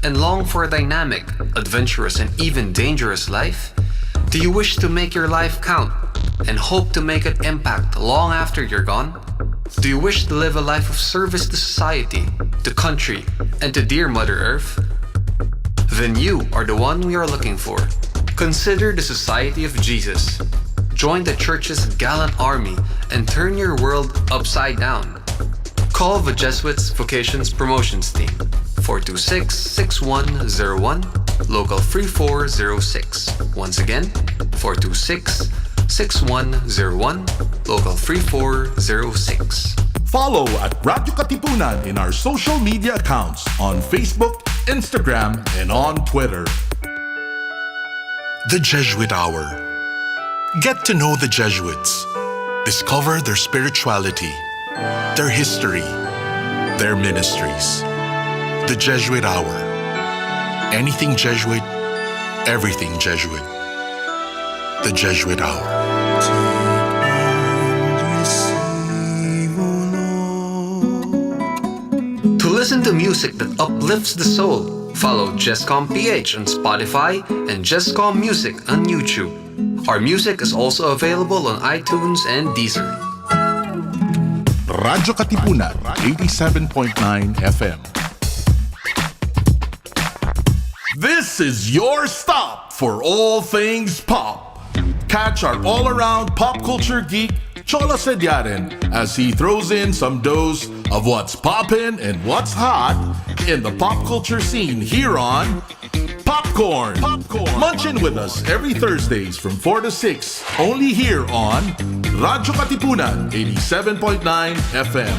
and long for a dynamic, adventurous, and even dangerous life? Do you wish to make your life count and hope to make an impact long after you're gone? Do you wish to live a life of service to society, to country, and to dear Mother Earth? Then you are the one we are looking for. Consider the Society of Jesus. Join the Church's gallant army and turn your world upside down. Call the Jesuit Vocations Promotions Team 426-6101, local 3406. Once again, 426-6101, local 3406. Follow at Radyo Katipunan in our social media accounts on Facebook, Instagram, and on Twitter. The Jesuit Hour. Get to know the Jesuits. Discover their spirituality, their history, their ministries. The Jesuit Hour. Anything Jesuit, everything Jesuit. The Jesuit Hour. To listen to music that uplifts the soul, follow jescom.ph on Spotify and Jescom Music on YouTube. Our music is also available on iTunes and Deezer. Radyo Katipunan, 87.9 FM. This is your stop for all things pop. Catch our all-around pop culture geek, Chola Sediaren, as he throws in some dose of what's poppin' and what's hot in the pop culture scene here on Popcorn. Munch in with us every Thursdays from 4 to 6, only here on Radyo Katipunan, 87.9 FM.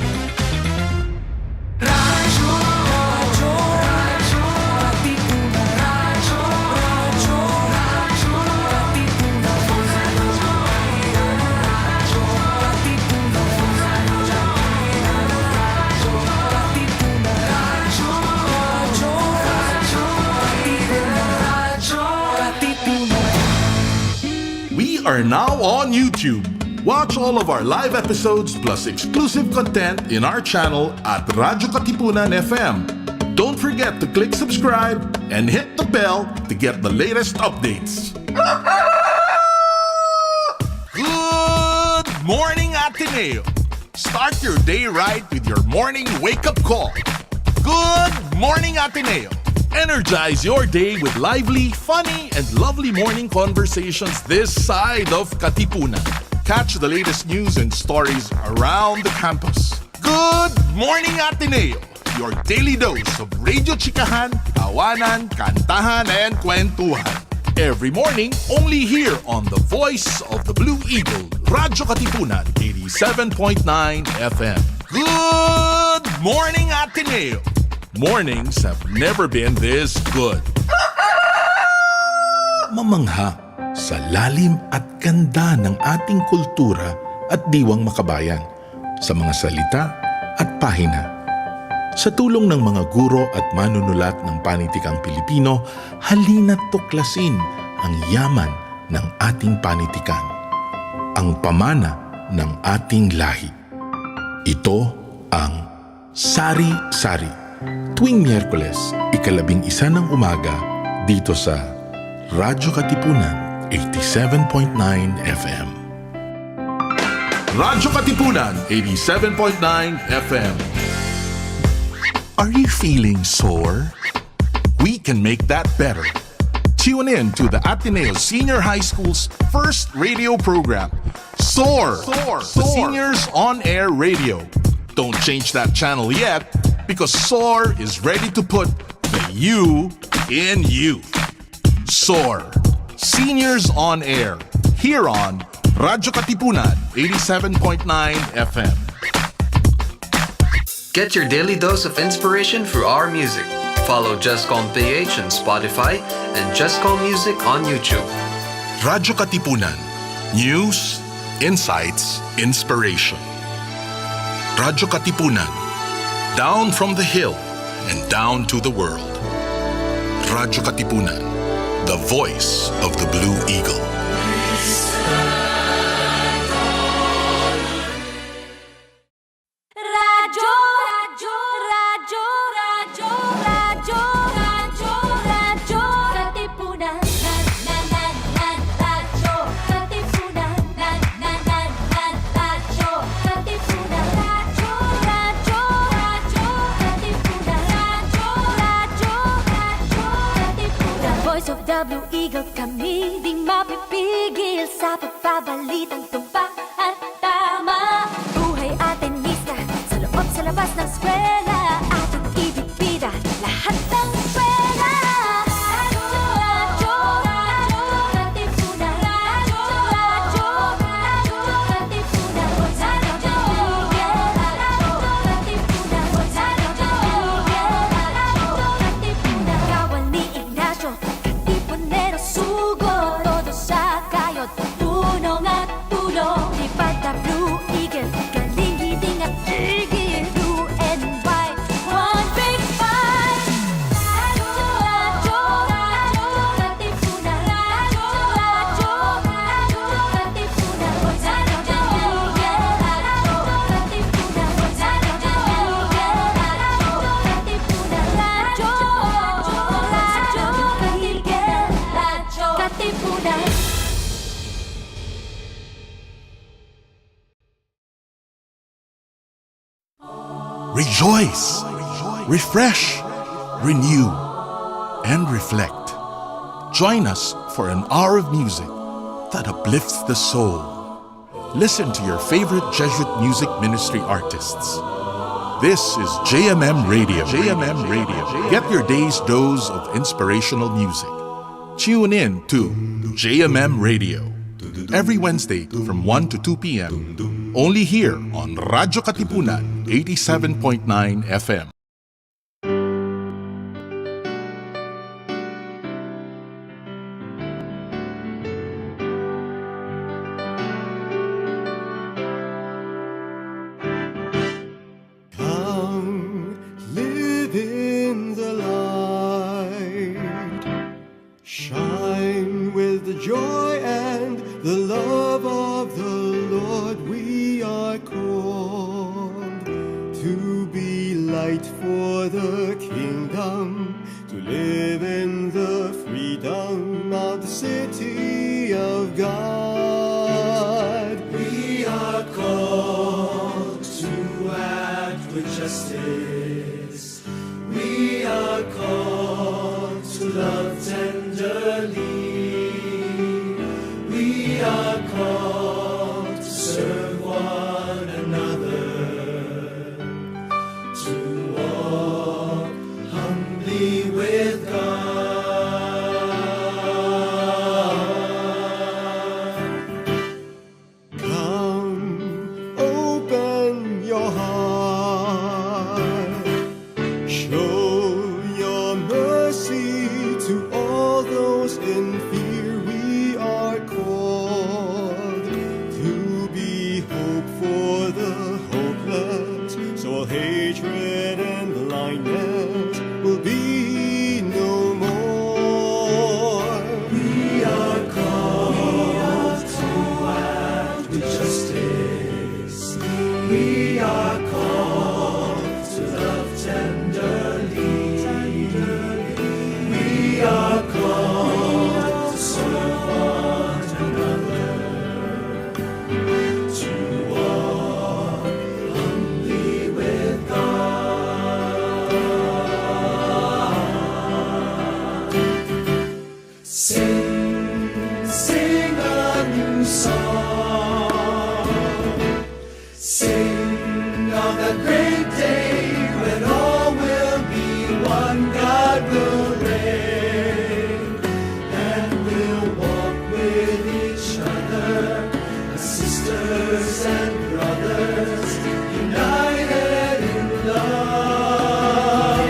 We are now on YouTube. Watch all of our live episodes plus exclusive content in our channel at Radyo Katipunan FM. Don't forget to click subscribe and hit the bell to get the latest updates. Good morning, Ateneo. Start your day right with your morning wake-up call. Good morning, Ateneo. Energize your day with lively, funny, and lovely morning conversations this side of Katipunan. Catch the latest news and stories around the campus. Good morning, Ateneo! Your daily dose of radio chikahan, tawanan, kantahan, and kwentuhan. Every morning, only here on the voice of the Blue Eagle, Radyo Katipunan, 87.9 FM. Good morning, Ateneo! Mornings have never been this good. Mamangha sa lalim at ganda ng ating kultura at diwang makabayan, sa mga salita at pahina. Sa tulong ng mga guro at manunulat ng panitikang Pilipino, halina't tuklasin ang yaman ng ating panitikan, ang pamana ng ating lahi. Ito ang Sari-Sari. Tuwing Miyerkules, 11 ng umaga, dito sa Radyo Katipunan, 87.9 FM. Radyo Katipunan, 87.9 FM. Are you feeling sore? We can make that better. Tune in to the Ateneo Senior High School's first radio program, SOAR, the Seniors On Air Radio. Don't change that channel yet, because SOAR is ready to put the you in youth. SOAR, Seniors On Air, here on Radyo Katipunan, 87.9 FM. Get your daily dose of inspiration through our music. Follow jescom.ph on Spotify and Jescom Music on YouTube. Radyo Katipunan. News, insights, inspiration. Radyo Katipunan. Down from the hill and down to the world. Radyo Katipunan, the voice of the Blue Eagle. Radyo, radyo, radyo, radyo, radyo, radyo. OFW Eagle kami, di mapipigil sa pagbabalitang tumpak at tama. Buhay atenista, sa loob sa labas ng eskwela, ating ibibida lahat ng eskwela. Rejoice, refresh, renew, and reflect. Join us for an hour of music that uplifts the soul. Listen to your favorite Jesuit music ministry artists. This is JMM Radio. JMM Radio. Get your day's dose of inspirational music. Tune in to JMM Radio every Wednesday from 1 to 2 p.m. Only here on radyo-katipunan 87.9 FM. Come, live in the light. Shine with the joy and the love of the Lord. We are called to be light for the kingdom, to live in the freedom of the city of God. We are called to act with justice. We are called to love tenderly. We are called to serve one another, to walk humbly with God. Come, open your heart. Show your mercy to all those in fear. We are called to be hope for the hopeless, so all hatred and blindness will be no more. We are called to act with justice. We are called to love tenderly. We are called to serve one another, to walk humbly with God. Sing, sing a new song. Sing of the great day when all will be one. God will reign, and we'll walk with each other as sisters and brothers, united in love.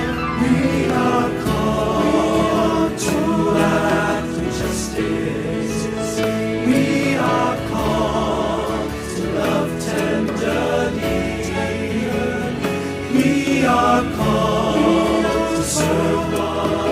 We are called to act with justice. We are called to love tenderly. We are called to serve one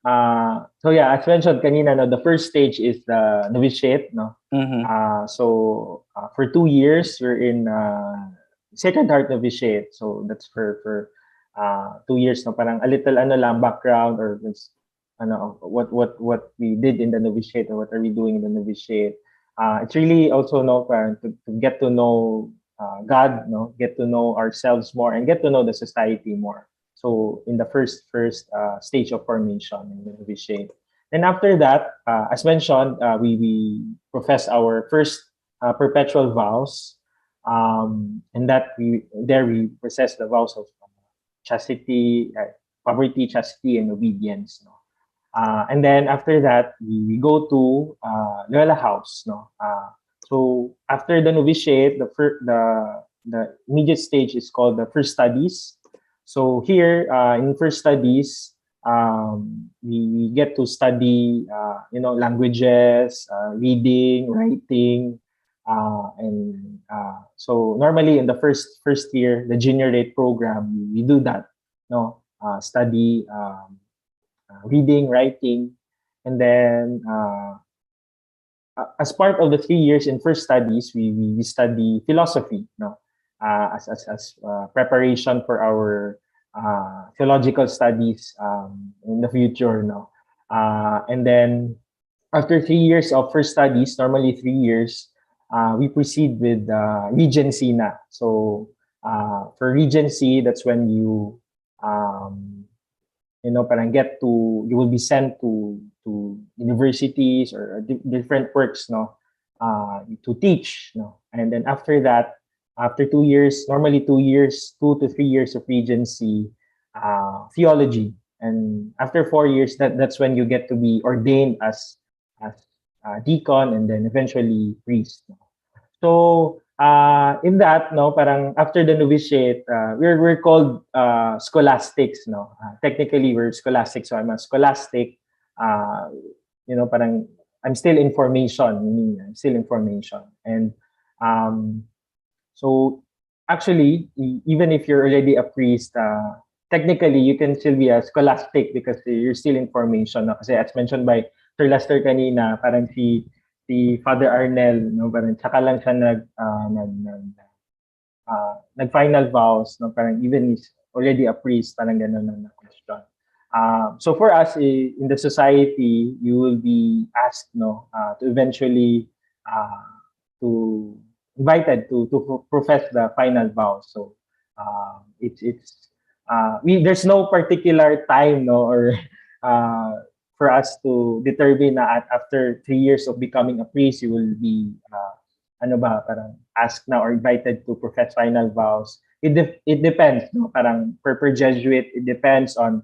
So yeah, as mentioned kanina, no, the first stage is the novitiate, no. For 2 years we're in Sacred Heart Novitiate. So that's for 2 years, no. Parang a little ano lang background or just, ano, what we did in the novitiate or what are we doing in the novitiate. It's really also, no, parang to get to know God, no, get to know ourselves more and get to know the society more. So in the first stage of formation in the novitiate. Then after that, as mentioned, we profess our first perpetual vows, and that we possess the vows of chastity, poverty, chastity, and obedience. No? And then after that, we go to Loyola House. No? So after the novitiate, the immediate stage is called the first studies. So here in first studies, we get to study, languages, reading, writing, and so normally in the first year, the junior rate program, we do that, no, study reading, writing, and then as part of the 3 years in first studies, we study philosophy, no, as preparation for our theological studies in the future, no, and then after 3 years of first studies, normally 3 years, we proceed with regency na. So for regency, that's when parang you will be sent to universities or different works, no, to teach, no. And then after that, after 2 years, normally 2 years, 2 to 3 years of regency, theology, and after 4 years, that's when you get to be ordained as deacon and then eventually priest. No? So in that, no, parang after the novitiate, we're called scholastics, no. Technically, we're scholastic, so I'm a scholastic. Parang I'm still in formation, meaning I'm still in formation, and so actually, even if you're already a priest, technically you can still be a scholastic because you're still in formation. No? Kasi as mentioned by Sir Lester kanina, parang si Father Arnel, no, parang tsaka lang siya nag final vows, no, parang even he's already a priest, parang ganun na question. So for us in the society, you will be asked, no, to eventually to invited to profess the final vows. So there's no particular time, no, or for us to determine that after 3 years of becoming a priest, you will be parang asked now or invited to profess final vows. It depends, no, parang per Jesuit, it depends on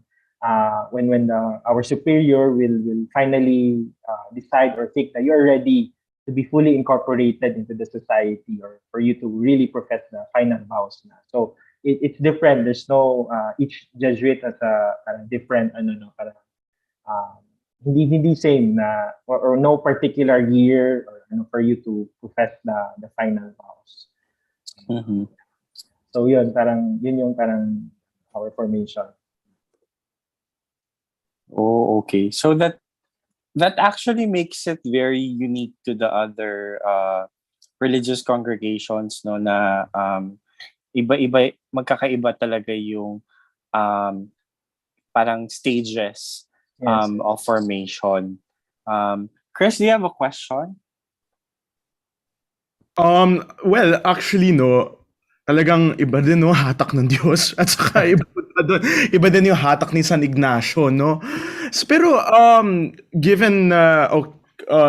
when our superior will finally decide or think that you're ready to be fully incorporated into the society or for you to really profess the final vows na. So it's different. There's no each Jesuit has a different parang hindi same na or no particular year or for you to profess the final vows. Mm-hmm. So yun yung parang our formation. Oh, okay. So that actually makes it very unique to the other religious congregations, no, na iba-iba, magkakaiba talaga yung parang stages of formation. Chris, do you have a question? Well, actually, no, talagang iba din, no, hatak ng Diyos. At saka iba din yung hatak ni San Ignacio, no? Pero, given,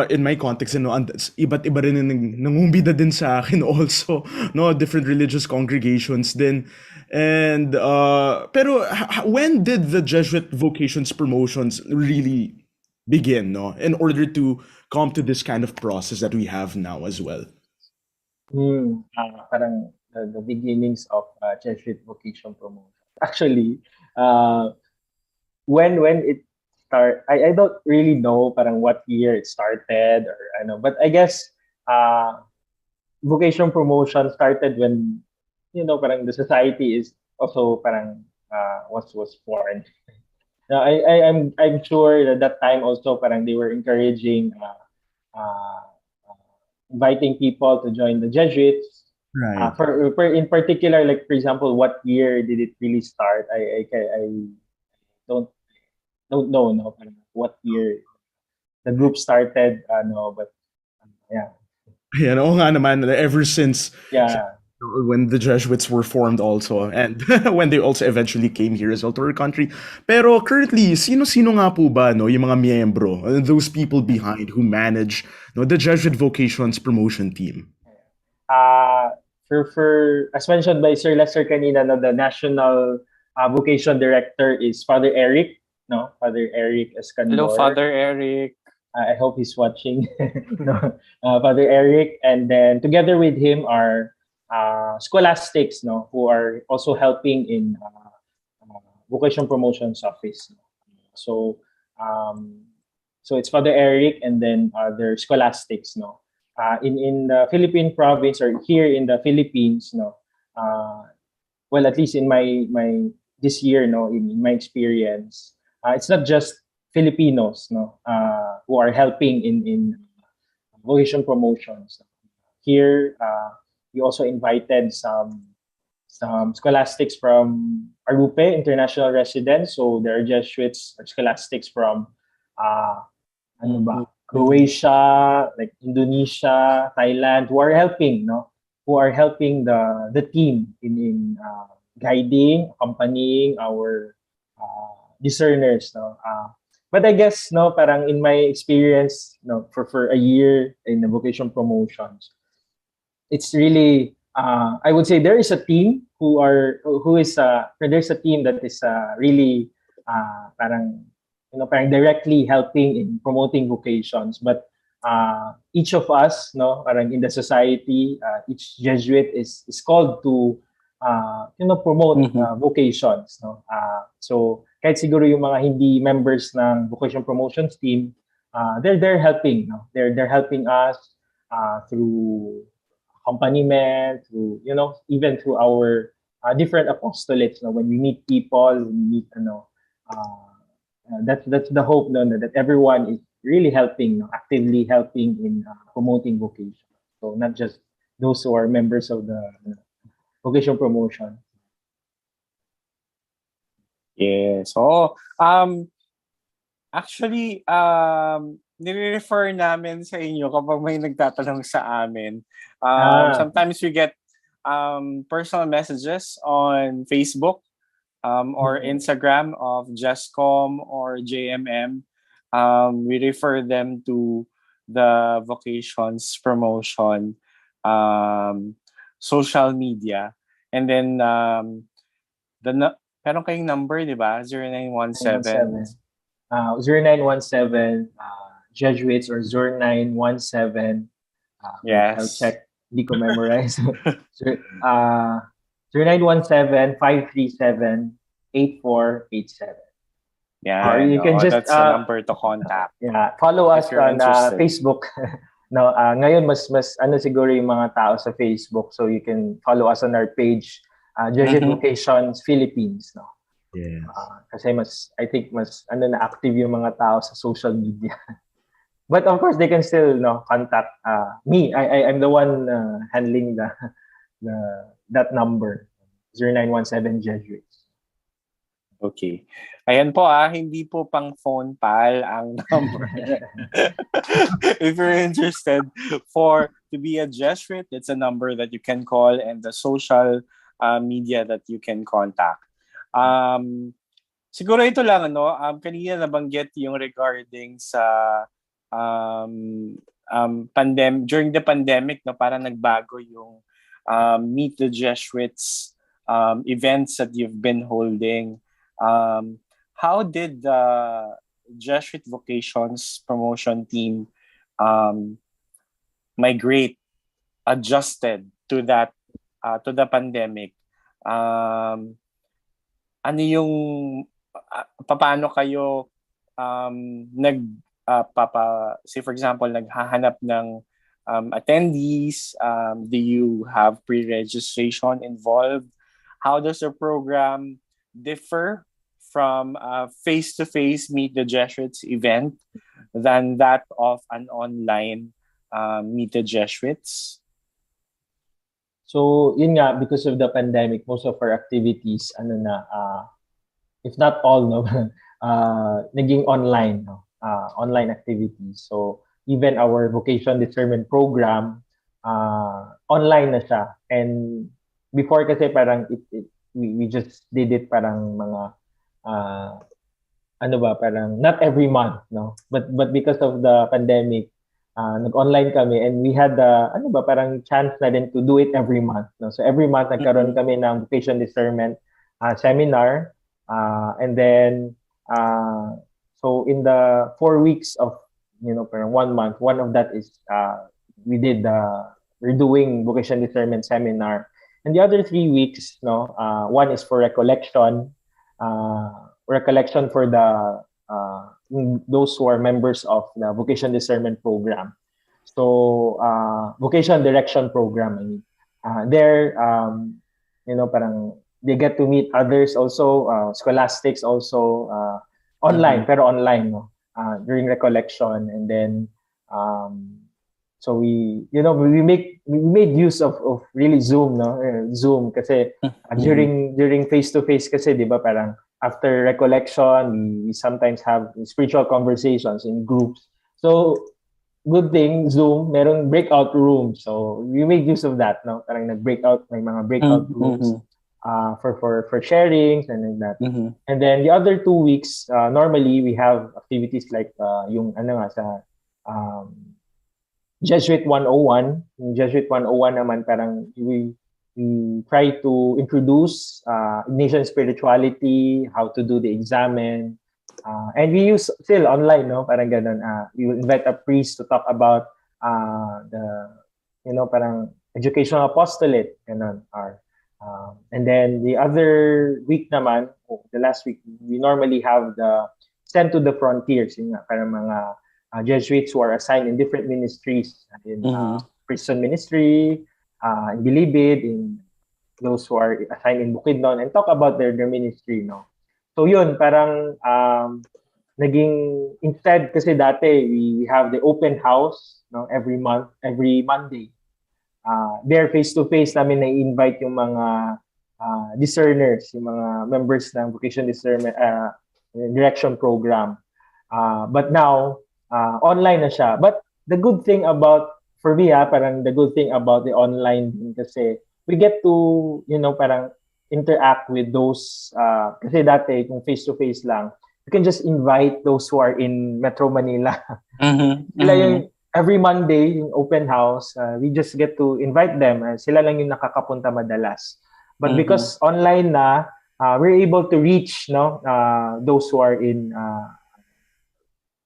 in my context, no, iba't iba rin yung nangumbida din sa akin also, no, different religious congregations din. And, pero, when did the Jesuit Vocations promotions really begin, no, in order to come to this kind of process that we have now as well? Parang the beginnings of Jesuit vocation promotion. Actually, when it started, I don't really know parang what year it started or but I guess vocation promotion started when parang the society is also parang was formed. I'm sure that time also parang they were encouraging uh, inviting people to join the Jesuits. Right. For in particular, like for example, what year did it really start? I don't don't know no parang what year the group started. No, but yeah, Yan, oo nga naman, ever since yeah. when the Jesuits were formed also, and when they also eventually came here as well to our country. Pero currently, sino-sino nga po ba, no, yung mga miyembro, those people behind who manage, no, the Jesuit Vocations promotion team? Uh, for as mentioned by Sir Lester kanina, no, the national vocation director is Father Eric, no, Father Eric Hello, Escandor. Father Eric. I hope he's watching. No, Father Eric, and then together with him are scholastics, no, who are also helping in vocation promotions office. So, um, so it's Father Eric, and then their scholastics, no. In the Philippine province or here in the Philippines, no. Well, at least in my this year, no, in my experience, it's not just Filipinos, no, who are helping in vocation promotions. Here, we also invited some scholastics from Arupe International Residence. So there are Jesuits or scholastics from uh, ano ba, Croatia, like Indonesia, Thailand, who are helping, no, who are helping the team in guiding, accompanying our discerners, no. But I guess, no, parang in my experience, no, for a year in the vocation promotions, it's really I would say there is a team who is there's a team that is really parang parang directly helping in promoting vocations, but each of us, no, parang in the society, each Jesuit is called to promote vocations, no. So kahit siguro yung mga hindi members ng vocation promotions team, they're helping, no, they're helping us through accompaniment, through even through our different apostolates. No, when we meet people, we meet that's the hope, no, that everyone is really helping, no, actively helping in promoting vocation. So not just those who are members of the vocation promotion. Yes. Actually, nire-refer namin sa inyo kapag may nagtatanong sa amin. Sometimes we get personal messages on Facebook or Instagram of Jescom or JMM. We refer them to the vocations promotion social media. And then, meron kayong number, di ba? 0917. 0917 Jesuits or 0917 Yes. I'll check, hindi ko memorize. 0917-537-8487. Yeah, Or you can just that's the number to contact. yeah, follow us If you're on interested. Facebook. No, ngayon mas ano siguro yung mga tao sa Facebook, so you can follow us on our page, Jesuit Vocations Philippines, no. Yes. Kasi I think mas na active yung mga tao sa social media. But of course they can still contact me. I'm the one handling that number, 0917 Jesuits. Okay. Ayan po hindi po pang phone pal ang number. If you're interested to be a Jesuit, it's a number that you can call, and the social media that you can contact. Siguro ito lang, kanina nabanggit yung regarding sa during the pandemic, parang nagbago yung Meet the Jesuits events that you've been holding. How did the Jesuit Vocations promotion team adjusted to that to the pandemic? Ano yung paano kayo say for example naghahanap ng attendees? Do you have pre-registration involved? How does the program differ from a face-to-face Meet the Jesuits event than that of an online Meet the Jesuits? So, yun nga, because of the pandemic, most of our activities, if not all, no, naging online, no, online activities. So, even our vocation discernment program, online na siya. And before kasi parang we just did it parang mga, parang not every month, no? But because of the pandemic, nag-online kami and we had the parang chance na din to do it every month, no? So every month nagkaroon kami ng vocation discernment seminar, and then so in the 4 weeks of parang 1 month, one of that is we're doing vocation discernment seminar, and the other 3 weeks, no, one is for recollection for the those who are members of the vocation discernment program. So vocation direction program, I mean, there parang they get to meet others also, scholastics also, online, pero online, no, during recollection. And then so we made use of really Zoom, no, Zoom kasi during face to face kasi, di ba, parang after recollection, we sometimes have spiritual conversations in groups. So, good thing, Zoom, merong breakout rooms. So, we made use of that, no? Parang may mga breakout rooms for sharings and like that. And then, the other 2 weeks, normally, we have activities like sa Jesuit 101. Yung Jesuit 101 naman, parang we try to introduce Ignatian spirituality, how to do the examen, and we use still online, no, parang ganun. We will invite a priest to talk about parang educational apostolate, ganun. And then the other week naman, the last week, we normally have the Send to the Frontiers, yung parang mga Jesuits who are assigned in different ministries, in prison ministry, in Bilibid, in those who are assigned in Bukidnon, and talk about their ministry, no. So yun, parang naging, instead kasi dati we have the open house, no, every month, every Monday. There face to face namin na-invite yung mga discerners, yung mga members ng vocation discernment direction program. But now online na siya. But the good thing about, for me, parang the good thing about the online kasi we get to, parang interact with those, kasi dati, kung face-to-face lang, you can just invite those who are in Metro Manila. Sila yung, every Monday, yung open house, we just get to invite them. Sila lang yung nakakapunta madalas. But because online na, we're able to reach, no, those who are in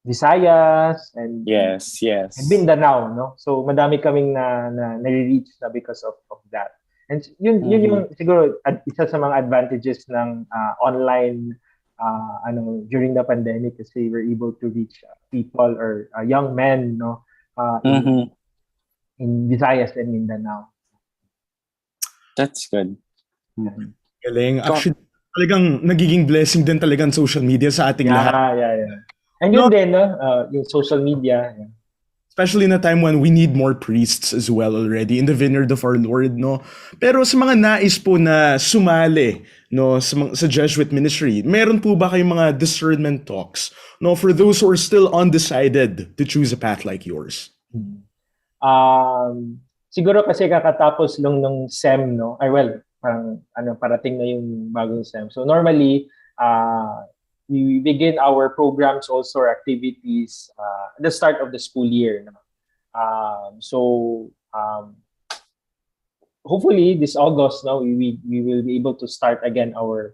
Visayas and Yes. and Mindanao, no? So madami kaming na-reach na because of that. And yun yung siguro isa sa mga advantages ng online during the pandemic, kasi we're able to reach people or young men, no, in Visayas and Mindanao. That's good. Galing. Actually, talagang nagiging blessing din talagang social media sa ating lahat. Yeah. And yun din, no? Yung social media. Yeah. Especially in a time when we need more priests as well already in the vineyard of our Lord, no? Pero sa mga nais po na sumali, no, sa Jesuit ministry, meron po ba kayong mga discernment talks, no, for those who are still undecided to choose a path like yours? Siguro kasi kakatapos lang ng SEM, no? Parang parating na yung bagong SEM. So normally, we begin our programs also, or activities at the start of the school year. No? So hopefully this August, no, we will be able to start again our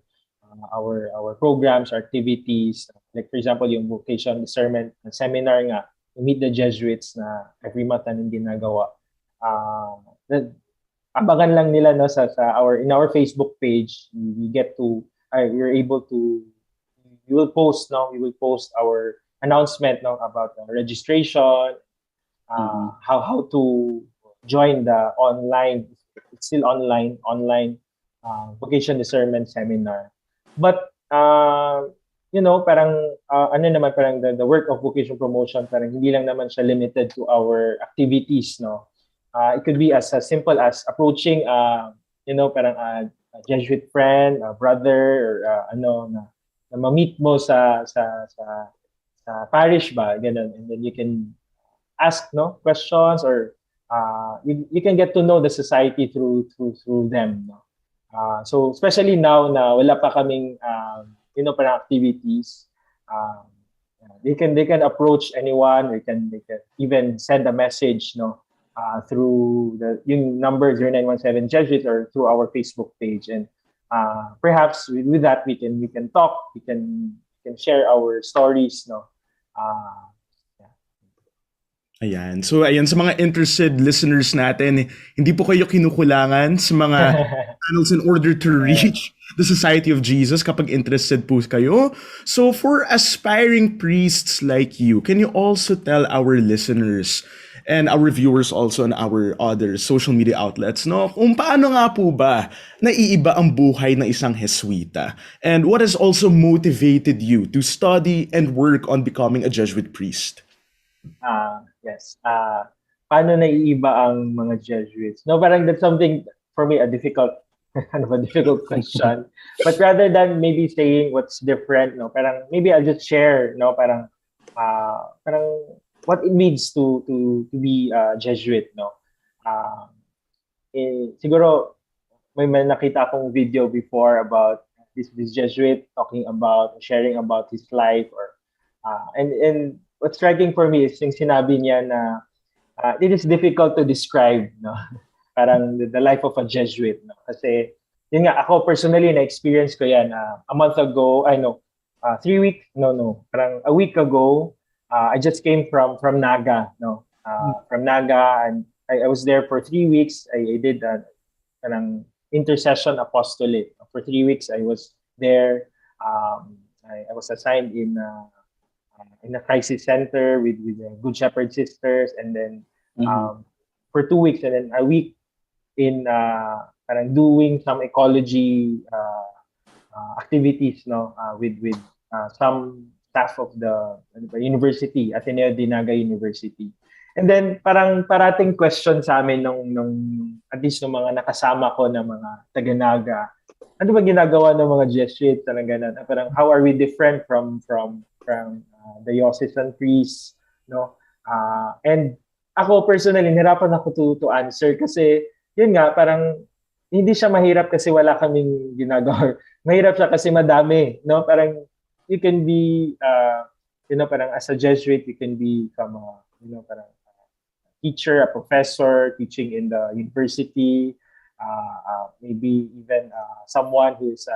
programs, our activities. Like for example, yung vocation discernment seminar nga, Meet the Jesuits na every month na ginagawa. Abangan lang nila, no, in our Facebook page. We're able to. We will post our announcement, no, about registration, how to join the it's still online vocation discernment seminar. But uh, you know, parang ano naman parang the work of vocation promotion parang hindi lang naman siya limited to our activities, no. It could be as simple as approaching you know, parang a Jesuit friend, a brother, or ano na ma-meet mo sa parish ba, ganun. And then you can ask no questions, or you can get to know the society through them, no. So especially now na wala pa kaming you know, parang activities, um, they can approach anyone. They can even send a message, no, through the yung number 0917 Jesuit, or through our Facebook page. And perhaps with that we can talk, we can share our stories, no. uh, Ayan. So, ayan, sa mga interested listeners natin, hindi po kayo kinukulangan sa mga channels in order to reach the Society of Jesus kapag interested po kayo. So, for aspiring priests like you, can you also tell our listeners and our viewers also on our other social media outlets, no, kung paano nga po ba naiiba ang buhay ng isang Jesuita? And what has also motivated you to study and work on becoming a Jesuit priest? Yes. Paano naiiba ang mga Jesuits? No, parang that's something for me a difficult kind of a difficult question. But rather than maybe saying what's different, no, parang maybe I'll just share, no, parang what it means to be a Jesuit, no. Siguro may nakita akong video before about this Jesuit talking about sharing about his life, or and what's striking for me is yung sinabi niya na it is difficult to describe, no. Parang the life of a Jesuit, no. Kasi yun nga, ako personally na experience ko yan a month ago, 3 weeks, parang a week ago. I just came from Naga, no. From Naga, and I was there for 3 weeks. I did parang intercession apostolate for 3 weeks. I was there. I was assigned in a crisis center with the Good Shepherd sisters, and then for 2 weeks, and then a week in parang doing some ecology activities, no, with some staff of the university, Ateneo de Naga University. And then parang parating question sa amin nung at least ng mga nakasama ko na mga taga-Naga. Ano ba ginagawa ng mga Jesuits, parang ganun? Parang how are we different from the diocesan priests, no? And ako personally, nahirapan ako to answer kasi yun nga, parang hindi siya mahirap kasi wala kaming ginagawa. Mahirap siya kasi madami, no? Parang you can be parang as a Jesuit, you can become parang teacher, a professor teaching in the university, maybe even someone who is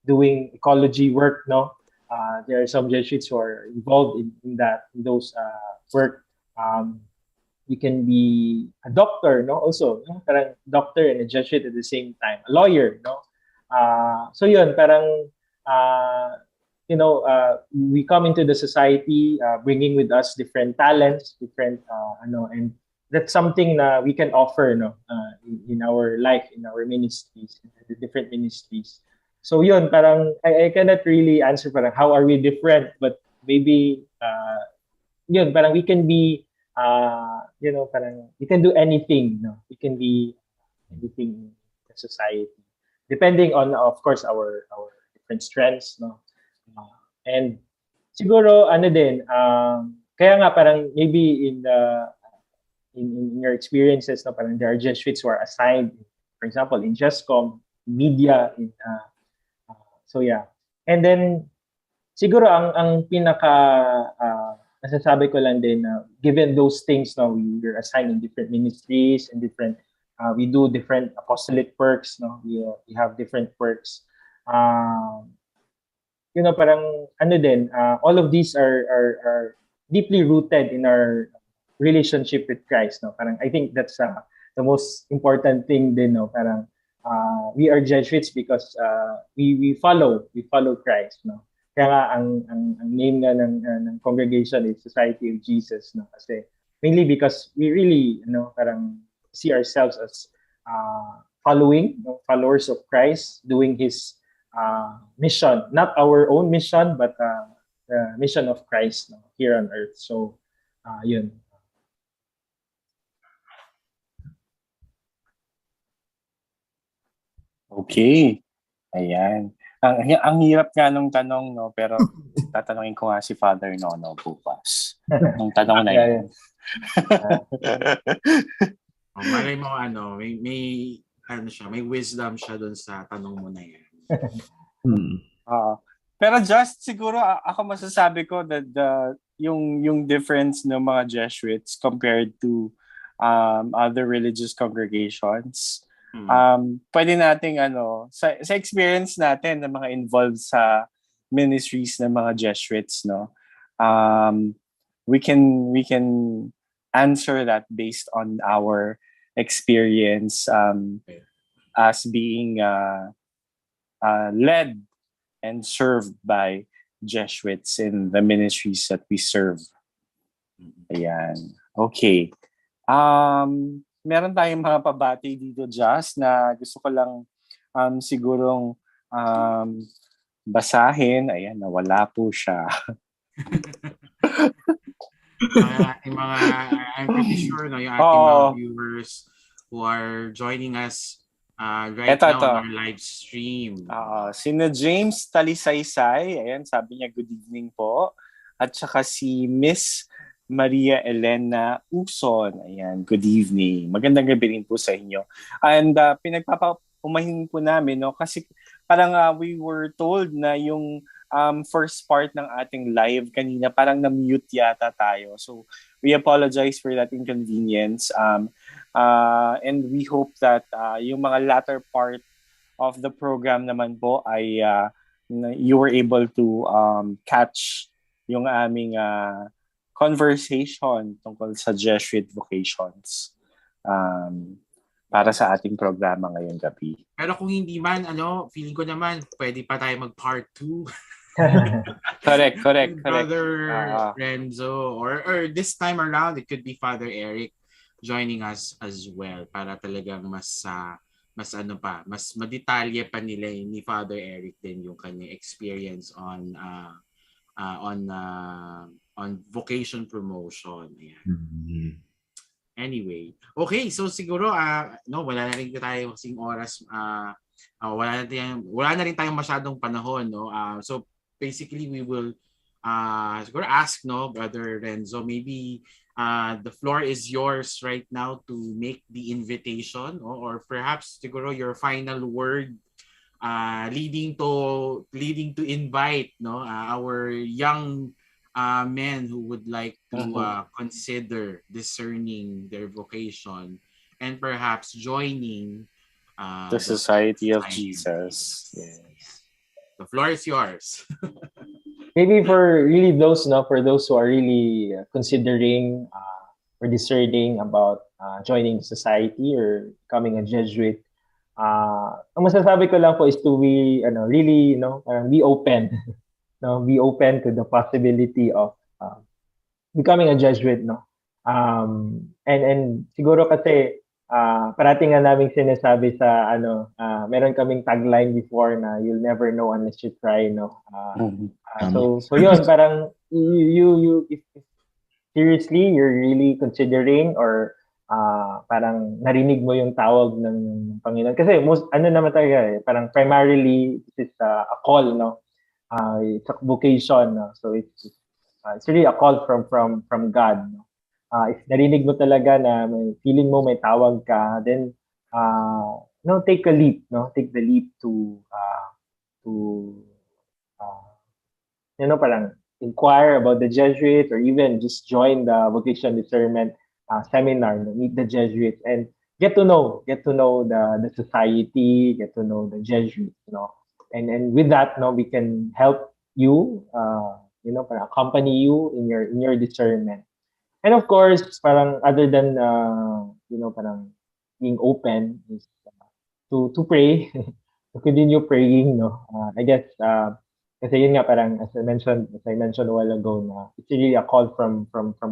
doing ecology work, no. There are some Jesuits who are involved in those work. You can be a doctor, no, also, no? Parang doctor and a Jesuit at the same time, a lawyer, no. So yun, parang we come into the society bringing with us different talents, different and that's something na we can offer, no, in our life, in our ministries, in the different ministries. So yun, parang I cannot really answer parang how are we different, but maybe yun, parang we can be parang we can do anything, no. We can be anything in the society, depending on, of course, our different strengths, no. And siguro kaya nga parang maybe in your experiences, no, parang there are Jesuits who are assigned, for example, in jescom, media, so yeah. And then siguro ang pinaka masasabi ko lang din na given those things, no, we're assigned in different ministries and different we do different apostolic works, no. We have different works. Parang all of these are deeply rooted in our relationship with Christ, no. Parang I think that's the most important thing din, no. Parang we are Jesuits because we follow Christ, no. Kaya nga ang name nga ng congregation is Society of Jesus, no. Kasi mainly because we really, parang see ourselves as followers of Christ, doing his mission, not our own mission, but the mission of Christ, no, here on earth. So, yun. Okay. Ayan. Ang hirap nga nung tanong, no? Pero tatanungin ko nga si Father Nono bukas. Nung tanong na Yeah, yan. Malay mo may siya, may wisdom siya doon sa tanong mo na yan. Pero just siguro ako masasabi ko that yung difference ng mga Jesuits compared to other religious congregations, pwede nating sa experience natin ng mga involved sa ministries ng mga Jesuits, no, we can answer that based on our experience as being led and served by Jesuits in the ministries that we serve. Ayan. Okay. Meron tayong mga pabati dito, Just, na gusto ko lang sigurong basahin. Ayan, nawala po siya. I'm pretty sure yung ating mga viewers who are joining us right now on our live stream. Sina James Talisaysay, ayan, sabi niya good evening po. At saka si Miss Maria Elena Uson, ayan, good evening. Magandang gabi rin po sa inyo. And pinagpapaumahin po namin, no, kasi parang we were told na yung first part ng ating live kanina parang na-mute yata tayo. So we apologize for that inconvenience. And we hope that yung mga latter part of the program naman po ay you were able to catch yung aming conversation tungkol sa Jesuit Vocations para sa ating programa ngayong gabi. Pero kung hindi man, feeling ko naman pwede pa tayo mag-part 2. Correct. Brother Renzo, or this time around it could be Father Eric joining us as well para talagang mas madetalye pa nila ni Father Eric din yung kanyang experience on vocation promotion. Ayan. Anyway, okay, so siguro wala na rin tayo kasing oras, wala na rin tayong masyadong panahon, no. So basically we will siguro ask, no, Brother Renzo, maybe the floor is yours right now to make the invitation, or perhaps siguro your final word leading to invite, no, our young men who would like to consider discerning their vocation and perhaps joining the Society of Jesus. Yes. The floor is yours. Maybe for really those, for those who are really considering or discerning about joining the society or becoming a Jesuit, ang masasabi ko lang po is to be really be open. Be open to the possibility of becoming a Jesuit, no. And siguro kasi parating nga naming sinasabi sa meron kaming tagline before na you'll never know unless you try, no. So yun, parang you if seriously you're really considering or parang narinig mo yung tawag ng Panginoon, kasi most naman talaga parang primarily it's a call, no. It's a vocation, no? So it's really a call from God, no? If narinig mo talaga na may feeling mo may tawag ka, then take a leap, no? Take the leap to parang inquire about the Jesuits or even just join the vocation discernment seminar, no? Meet the Jesuits and get to know the society, get to know the Jesuits, no? And with that, no, we can help you, parang accompany you in your discernment. And of course, parang other than parang being open is to pray, to continue praying, no. I guess kasi yun nga, parang as I mentioned a while ago, na it's really a call from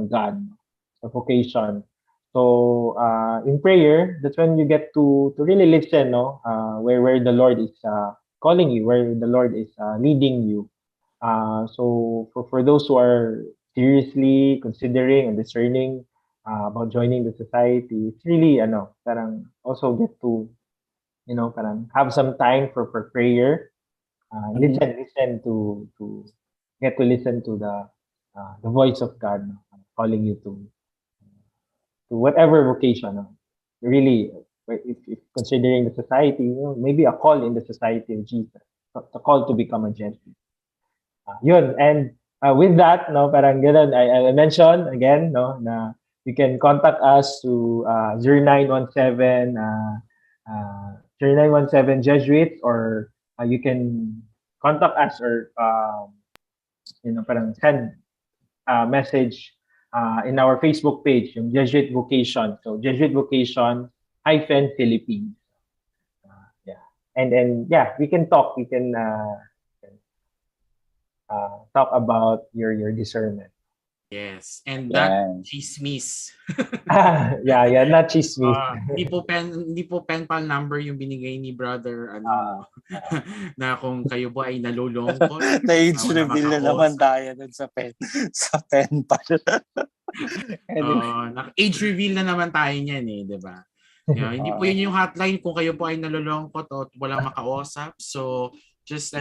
God, no? A vocation. So in prayer, that's when you get to really listen, no, where the Lord is calling you, where the Lord is leading you. So for those who are seriously considering and discerning about joining the society, it's really parang also get to parang have some time for prayer. Listen to get to listen to the voice of God, no, calling you to whatever vocation. No. Really, if considering the society, maybe a call in the society of Jesus, a call to become a Jesuit. Yun. And with that, no, parang ganun, I mentioned again, no, na you can contact us to 0917 0917 Jesuits, or you can contact us, or parang send a message in our Facebook page, yung Jesuit Vocation. So Jesuit Vocation hyphen Philippines. Yeah. And yeah, we can talk. We can talk about your discernment. Yes. And that Yeah. chismis. Yeah, not chismis. Hindi po pen pal number yung binigay ni brother na kung kayo po ay nalulungkot. Na-age wala reveal na makausap. naman tayo dun sa pen pal. Anyway. Age reveal na naman tayo niyan di ba? Hindi po yun yung hotline kung kayo po ay nalulungkot o walang makausap. So just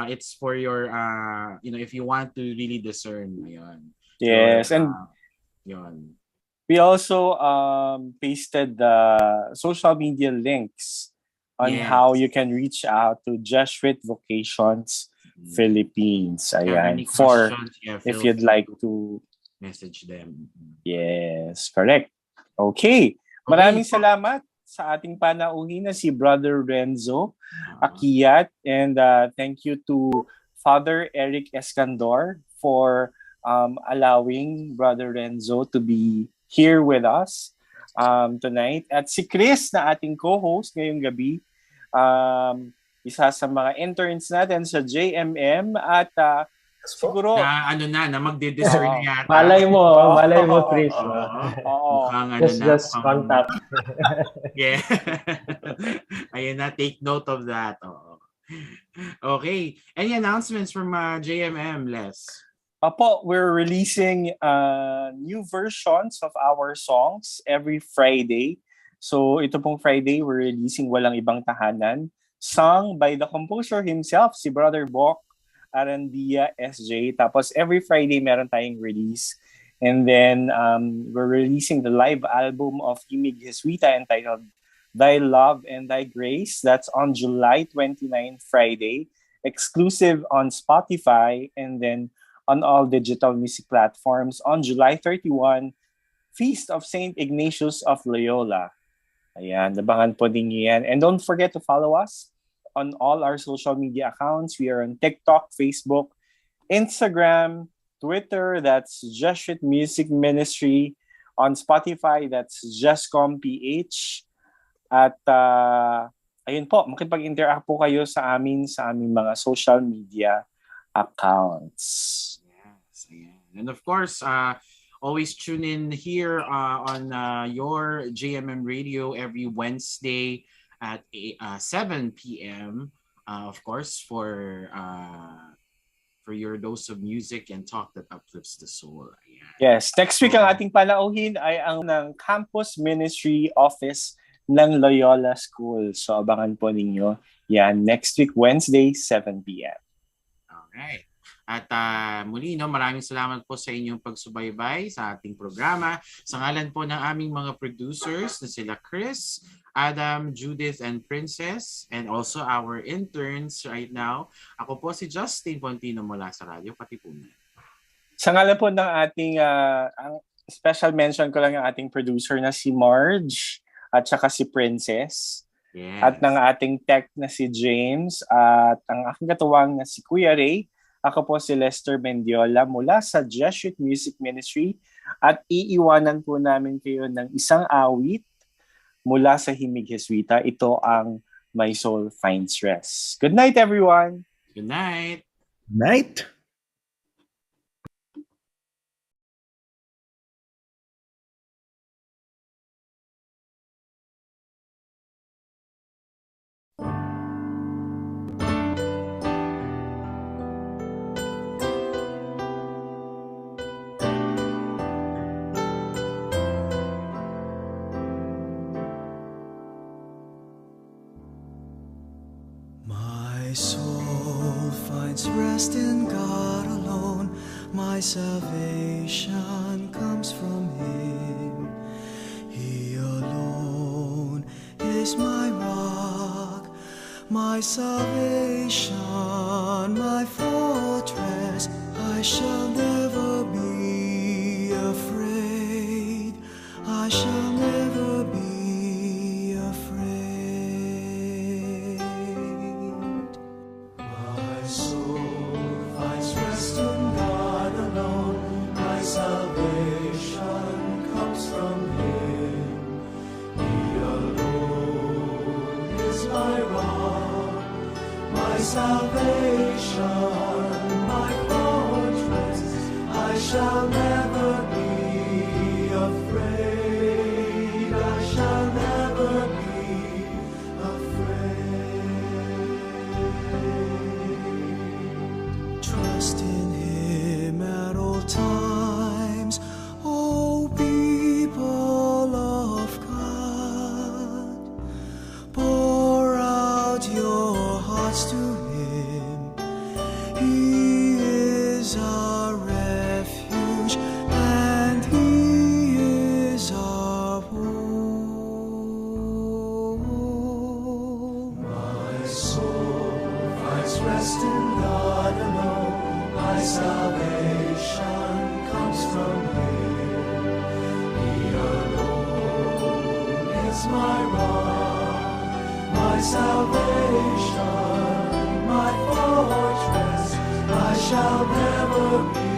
it's for your if you want to really discern. Ayun. Yes, So, and yun. we also pasted the social media links on how you can reach out to Jesuit Vocations Philippines. Ayan. Any For questions, if feel you'd free like to to. message them. Yes, correct. Okay. Maraming salamat sa ating panauhin na si Brother Renzo Akiat, and thank you to Father Eric Escandor for allowing Brother Renzo to be here with us tonight. At si Chris na ating co-host ngayong gabi, isa sa mga interns natin sa JMM, at siguro na magde-discern yata. Malay mo, Chris. Mukhang just contact. Yeah. Ayun na, take note of that. Okay. Any announcements from JMM, Les? Apo, we're releasing new versions of our songs every Friday. So ito pong Friday, we're releasing Walang Ibang Tahanan, sung by the composer himself, si Brother Bok Arandia SJ. Tapos every Friday meron tayong release. And then we're releasing the live album of Himig Jesuita entitled Thy Love and Thy Grace. That's on July 29, Friday, exclusive on Spotify, and then on all digital music platforms on July 31, Feast of St. Ignatius of Loyola. Ayan, nabangan po din yan. And don't forget to follow us on all our social media accounts. We are on TikTok, Facebook, Instagram, Twitter, that's Jesuit Music Ministry. On Spotify, that's jescom.ph. At ayun po, makipag-interact po kayo sa aming mga social media accounts. Yes, ayan. And of course, always tune in here on your JMM radio every Wednesday at 7 p.m. Of course, for your dose of music and talk that uplifts the soul. Ayan. Yes, next week ang ating panauhin ay ang ng Campus Ministry Office ng Loyola School. So abangan po ninyo yan next week, Wednesday, 7 p.m. Alright. At muli, maraming salamat po sa inyong pagsubaybay sa ating programa. Sa ngalan po ng aming mga producers na sila Chris, Adam, Judith, and Princess, and also our interns right now. Ako po si Justin Pontino mula sa radyo-katipunan. Sa ngalan po ng ating, ang special mention ko lang yung ating producer na si Marge at saka si Princess. Yes. At ng ating tech na si James, at ang aking katuwang na si Kuya Ray. Ako po si Lester Mendiola mula sa Jesuit Music Ministry, at iiwanan po namin kayo ng isang awit mula sa Himig Jesuita. Ito ang My Soul Finds Rest. Good night, everyone! Good night! Night! My soul finds rest in God alone. My salvation comes from Him. He alone is my rock, my salvation, my fortress. I shall never be afraid. I shall never be afraid. My soul finds rest in God alone. My salvation comes from Him. He alone is my rock, my salvation, my fortress. I shall never be afraid. I shall never be afraid. Trust in Him at all times, O people of God. Pour out your hearts to Him. He is our refuge and He is our hope. My soul finds rest in God alone. My salvation comes from Him. He alone is my rock, my salvation, my fortress. I shall never be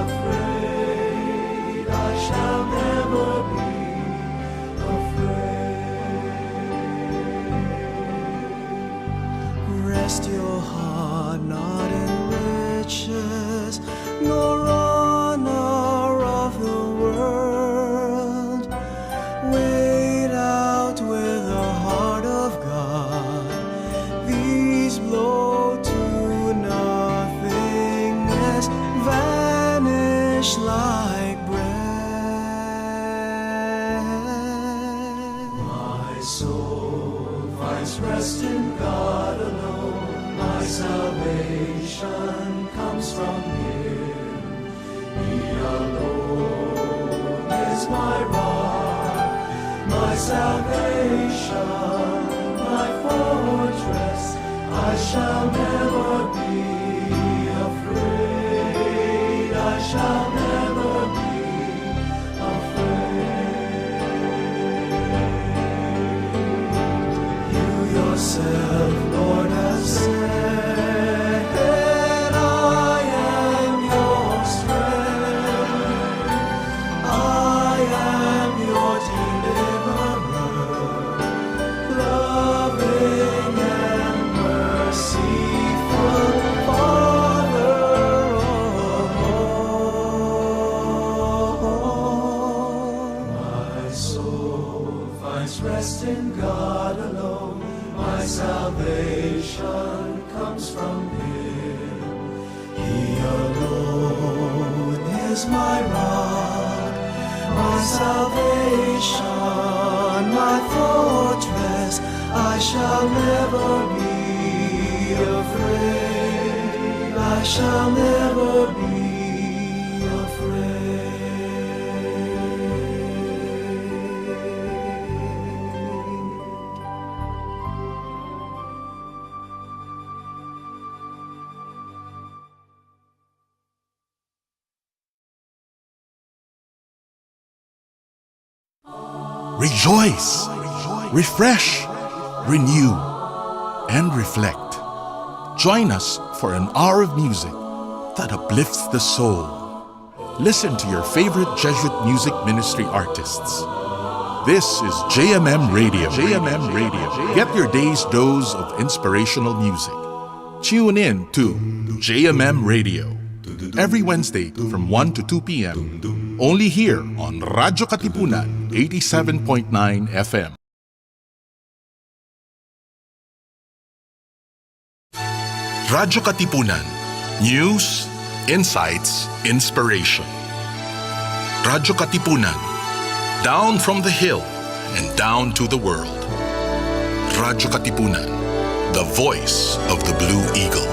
afraid. I shall never be afraid. Rest your heart not in riches, nor honor of the world. Wait out with the heart of God. These blow to nothingness, vanish like breath. My soul finds rest in God alone. My salvation comes from Him. He alone is my rock, my salvation, my fortress. I shall never be afraid. I shall never be afraid. You yourself, Lord, have said, I am your strength. I am your deliverer, loving and merciful Father of all. My soul finds rest in God alone. My salvation comes from Him. He alone is my rock, my salvation, my fortress. I shall never be afraid. I shall never be afraid. Rejoice, refresh, renew, and reflect. Join us for an hour of music that uplifts the soul. Listen to your favorite Jesuit music ministry artists. This is JMM Radio. JMM Radio. Get your day's dose of inspirational music. Tune in to JMM Radio every Wednesday from 1 to 2 p.m. Only here on radyo-katipunan 87.9 FM. Radyo-Katipunan. News, insights, inspiration. Radyo-Katipunan. Down from the hill and down to the world. Radyo-Katipunan. the voice of the Blue Eagle.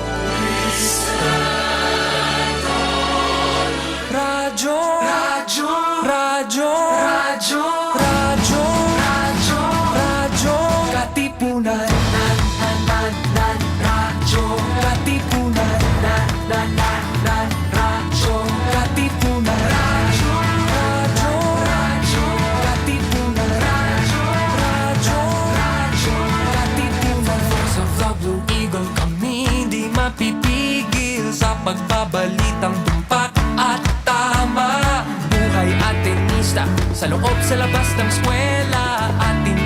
Radyo, radyo, radyo, radyo, radyo, radyo, radyo, katipunan, radyo, katipunan, radyo, katipunan, radyo, radyo, radyo, katipunan, radyo, radyo, radyo, katipunan. Voice of the Blue Eagle, kami di mapipigil sa pagbabalitang tumpak at tama. Buhay at tenista, sa loob sa labas ng eskwela, atin